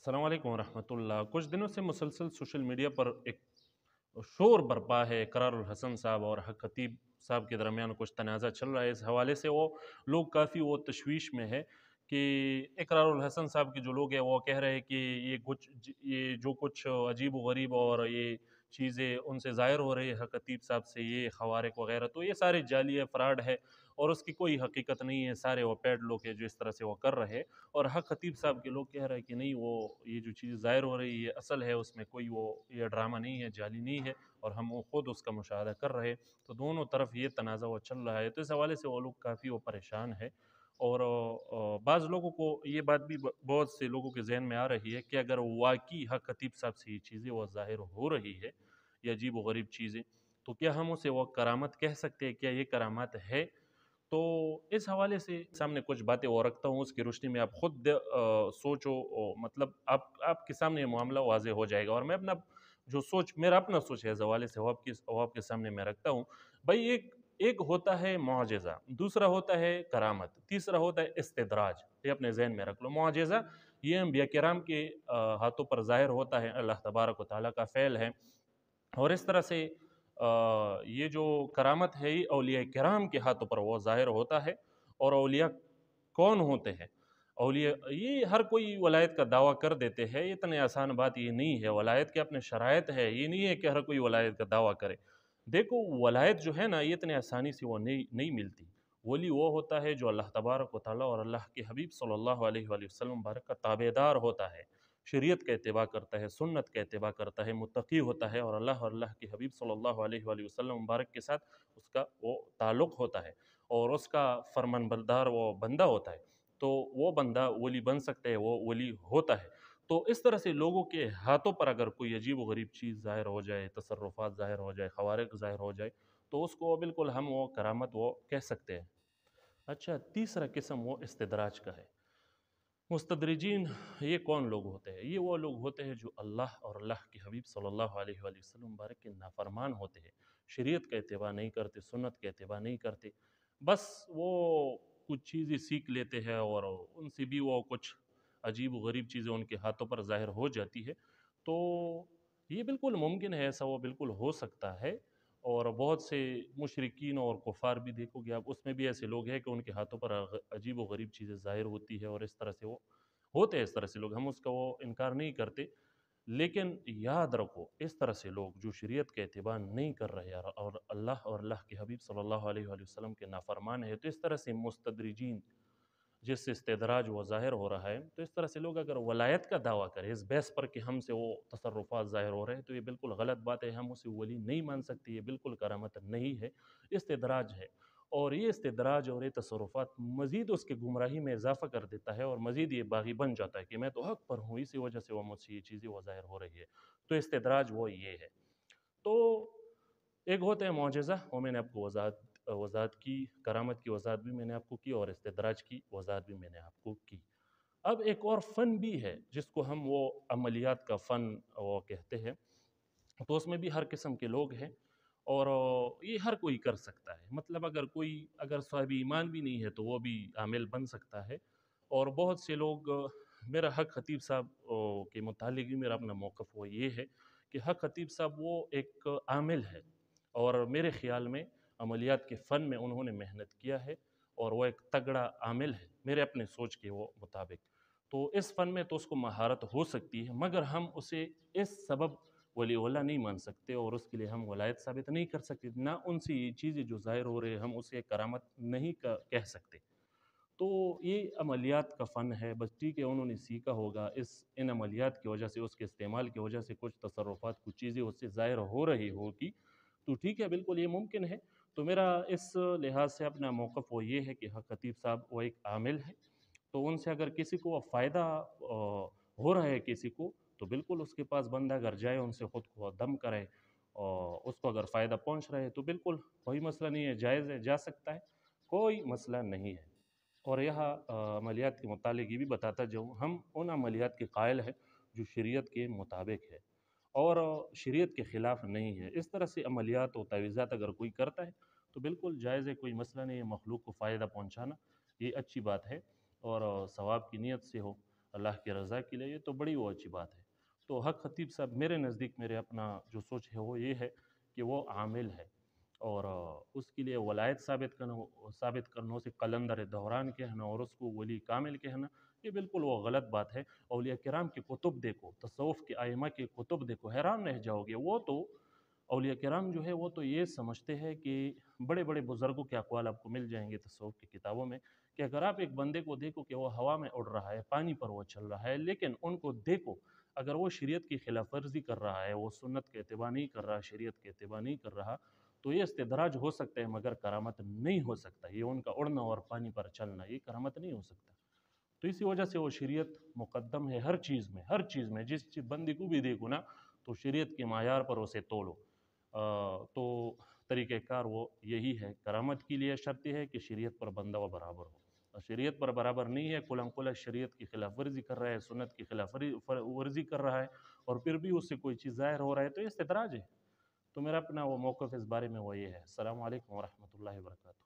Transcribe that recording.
अस्सलाम वालेकुम रहमतुल्लाह। कुछ दिनों से मुसलसल सोशल मीडिया पर एक शोर बरपा है। इकरारुल हसन साहब और हक खतीब साहब के दरमियान कुछ तनाज़ा चल रहा है। इस हवाले से वो लोग काफ़ी वो तशवीश में है कि इकरारुल हसन साहब के जो लोग हैं वो कह रहे हैं कि ये जो कुछ अजीब व गरीब और ये चीज़ें उनसे ज़ाहिर हो रही है हक खतीब साहब से, ये ख़वारिक वग़ैरह, तो ये सारे जाली है, फ्रॉड है और उसकी कोई हकीकत नहीं है। सारे वो पेड लोग हैं जो इस तरह से वो कर रहे हैं। और हक खतीब साहब के लोग कह रहे हैं कि नहीं, वो ये जो चीज़ ज़ाहिर हो रही है असल है, उसमें कोई वो ये ड्रामा नहीं है, जाली नहीं है और हम वो खुद उसका मुशाहदा कर रहे हैं। तो दोनों तरफ ये तनाज़ा वो चल रहा है, तो इस हवाले से वो लोग काफ़ी वो परेशान है। और बाज़ लोगों को ये बात भी बहुत से लोगों के जहन में आ रही है कि अगर वाकई हक खतीब साहब से ये चीज़ें वो ज़ाहिर हो रही है, ये अजीब व गरीब चीज़ें, तो क्या हम उसे वो करामत कह सकते हैं? क्या ये करामात है? तो इस हवाले से सामने कुछ बातें और रखता हूँ, उसकी रोशनी में आप खुद सोचो, मतलब आपके सामने ये मामला वाज़े हो जाएगा और मैं अपना जो सोच, मेरा अपना सोच है इस हवाले से वो आपके सामने मैं रखता हूँ। भाई, एक एक होता है मुआजिज़ा, दूसरा होता है करामत, तीसरा होता है इस्तिदराज। ये अपने ज़हन में रख लो। मुआजिज़ा ये अंबिया किराम के हाथों पर ज़ाहिर होता है, अल्लाह तबारक व तआला का फ़ैल है। और इस तरह से ये जो करामत है ये औलिया किराम के हाथों पर वो ज़ाहिर होता है। और औलिया कौन होते हैं? औलिया, ये हर कोई वलायत का दावा कर देते हैं, इतनी आसान बात ये नहीं है। वलायत के अपने शराइत है, ये नहीं है कि हर कोई वलायत का दावा करे। देखो, वलायत जो है ना, ये इतनी आसानी से वो नहीं नहीं मिलती। वली वो होता है जो अल्लाह तबारक व तआला और अल्लाह के हबीब सल्लल्लाहु अलैहि वसल्लम मुबारक का ताबेदार होता है, शरीयत का इत्तिबा करता है, सुन्नत का इत्तिबा करता है, मुत्तकी होता है और अल्लाह के हबीब सल्लल्लाहु अलैहि वसल्लम मुबारक के साथ उसका वो ताल्लुक़ होता है और उसका फरमानबरदार वो बंदा होता है। तो वो बंदा वली बन सकता है, वो वली होता है। तो इस तरह से लोगों के हाथों पर अगर कोई अजीब व गरीब चीज़ ज़ाहिर हो जाए, तसर्रुफ़ात ज़ाहिर हो जाए, ख़वारिक़ ज़ाहिर हो जाए, तो उसको बिल्कुल हम वो करामत वो कह सकते हैं। अच्छा, तीसरा किस्म वो इस्तिदराज का है। मुस्तदरिजीन, ये कौन लोग होते हैं? ये वो लोग होते हैं जो अल्लाह और अल्लाह के हबीब सल्लल्लाहु अलैहि वसल्लम मुबारक के नाफरमान होते हैं। शरीयत का इत्तिबा नहीं करते, सुन्नत का इत्तिबा नहीं करते। बस वो कुछ चीज़ें सीख लेते हैं और उनसे भी वो कुछ अजीब व गरीब चीज़ें उनके हाथों पर ज़ाहिर हो जाती है। तो ये बिल्कुल मुमकिन है, ऐसा वो बिल्कुल हो सकता है। और बहुत से मुशरिकीन और कुफ़ार भी देखोगे आप, उसमें भी ऐसे लोग हैं कि उनके हाथों पर अजीब व गरीब चीज़ें ज़ाहिर होती है और इस तरह से वो होते हैं। इस तरह से लोग, हम उसका वो इनकार नहीं करते। लेकिन याद रखो, इस तरह से लोग जो शरीयत का एतबार नहीं कर रहे और अल्लाह के हबीब सल्लल्लाहु अलैहि वसल्लम के नाफरमान है, तो इस तरह से मुस्तदरिजीन जिससे इस्तेदराज वो ज़ाहिर हो रहा है, तो इस तरह से लोग अगर वलायत का दावा करें इस बहस पर कि हमसे वो तसर्रुफ़ात ज़ाहिर हो रहे हैं, तो ये बिल्कुल गलत बात है। हम उसे वली नहीं मान सकते, ये बिल्कुल करामत नहीं है, इस्तेदराज है। और ये इस्तेदराज और ये तसर्रुफ़ात मज़ीद उसकी गुमराही में इज़ाफ़ा कर देता है और मज़ीद ये बागी बन जाता है कि मैं तो हक़ पर हूँ, इसी वजह से वो मुझसे ये चीज़ें वो ज़ाहिर हो रही है। तो इस्तेदराज वो ये है। तो एक होता है मुअजिज़ा, वो मैंने आपको वज़ाहत की, करामत की वज़ाहत भी मैंने आपको की और इस्तिदराज की वज़ाहत भी मैंने आपको की। अब एक और फ़न भी है जिसको हम वो अमलियात का फ़न वो कहते हैं। तो उसमें भी हर किस्म के लोग हैं और ये हर कोई कर सकता है। मतलब अगर साहिब ईमान भी नहीं है तो वो भी आमिल बन सकता है। और बहुत से लोग मेरा हक खतीब साहब के मुतालिक भी मेरा अपना मौक़िफ़ वो ये है कि हक खतीब साहब वो एक आमिल है और मेरे ख़्याल में अमलियात के फ़न में उन्होंने मेहनत किया है और वो एक तगड़ा आमिल है मेरे अपने सोच के वो मुताबिक। तो इस फ़न में तो उसको महारत हो सकती है, मगर हम उसे इस सबब वली नहीं मान सकते और उसके लिए हम वलायत साबित नहीं कर सकते। ना उनसे ये चीज़ें जो ज़ाहिर हो रही है हम उसे करामत नहीं कह सकते। तो ये अमलियात का फ़न है, बस ठीक है, उन्होंने सीखा होगा, इन अमलियात की वजह से, उसके इस्तेमाल की वजह से कुछ तसर्रुफ़ात, कुछ चीज़ें उससे ज़ाहिर हो रही होगी, तो ठीक है, बिल्कुल ये मुमकिन है। तो मेरा इस लिहाज से अपना मौक़िफ़ वो ये है कि हक खतीब साहब वो एक आमिल है। तो उनसे अगर किसी को फ़ायदा हो रहा है किसी को, तो बिल्कुल उसके पास बंदा अगर जाए, उनसे ख़ुद को दम करे और उसको अगर फ़ायदा पहुँच रहा है, तो बिल्कुल कोई मसला नहीं है, जायज़ है, जा सकता है, कोई मसला नहीं है। और यहाँ अमलियात के मुतालिक ये भी बताता जाऊँ, हम उन अमलियात के कायल हैं जो शरीयत के मुताबिक है और शरीयत के ख़िलाफ़ नहीं है। इस तरह से अमलियात और तावीज़ात अगर कोई करता है, तो बिल्कुल जायज़ है, कोई मसला नहीं है। मखलूक को फ़ायदा पहुँचाना ये अच्छी बात है और सवाब की नीयत से हो। اللہ کی رضا کے لیے، یہ تو بڑی وہ اچھی بات ہے۔ تو حق خطیب صاحب میرے نزدیک، میرے اپنا جو سوچ ہے وہ یہ ہے کہ وہ عامل ہے، اور اس کے لیے ولایت ثابت کرنا، اسے قلندر دوران کہنا اور اس کو ولی کامل کہنا، یہ بالکل وہ غلط بات ہے۔ اولیاء کرام کی کتب دیکھو، تصوف کے ائمہ کی کتب دیکھو، حیران رہ جاؤ گے۔ وہ تو اولیاء کرام جو ہے وہ تو یہ سمجھتے ہیں کہ بڑے بڑے بزرگوں کے اقوال آپ کو مل جائیں گے تصوف کی کتابوں میں، کہ اگر آپ ایک بندے کو دیکھو کہ وہ ہوا میں اڑ رہا ہے، پانی پر وہ چل رہا ہے، لیکن ان کو دیکھو اگر وہ شریعت کی خلاف ورزی کر رہا ہے، وہ سنت کے اتباع نہیں کر رہا، شریعت کے اتباع نہیں کر رہا، تو یہ استدراج ہو سکتا ہے مگر کرامت نہیں ہو سکتا۔ یہ ان کا اڑنا اور پانی پر چلنا یہ کرامت نہیں ہو سکتا۔ تو اسی وجہ سے وہ شریعت مقدم ہے ہر چیز میں، ہر چیز میں، جس بندی کو بھی دیکھو نا تو شریعت کے معیار پر اسے تولو۔ تو طریقہ کار وہ یہی ہے۔ کرامت کے لیے شرط یہ ہے کہ شریعت پر بندہ و برابر ہو، اور شریعت پر برابر نہیں ہے، کل شریعت کی خلاف ورزی کر رہا ہے، سنت کی خلاف ورزی کر رہا ہے، اور پھر بھی اس سے کوئی چیز ظاہر ہو رہا ہے، تو یہ استدراج ہے۔ تو میرا اپنا وہ موقف اس بارے میں وہ یہ ہے۔ السلام علیکم ورحمۃ اللہ وبرکاتہ۔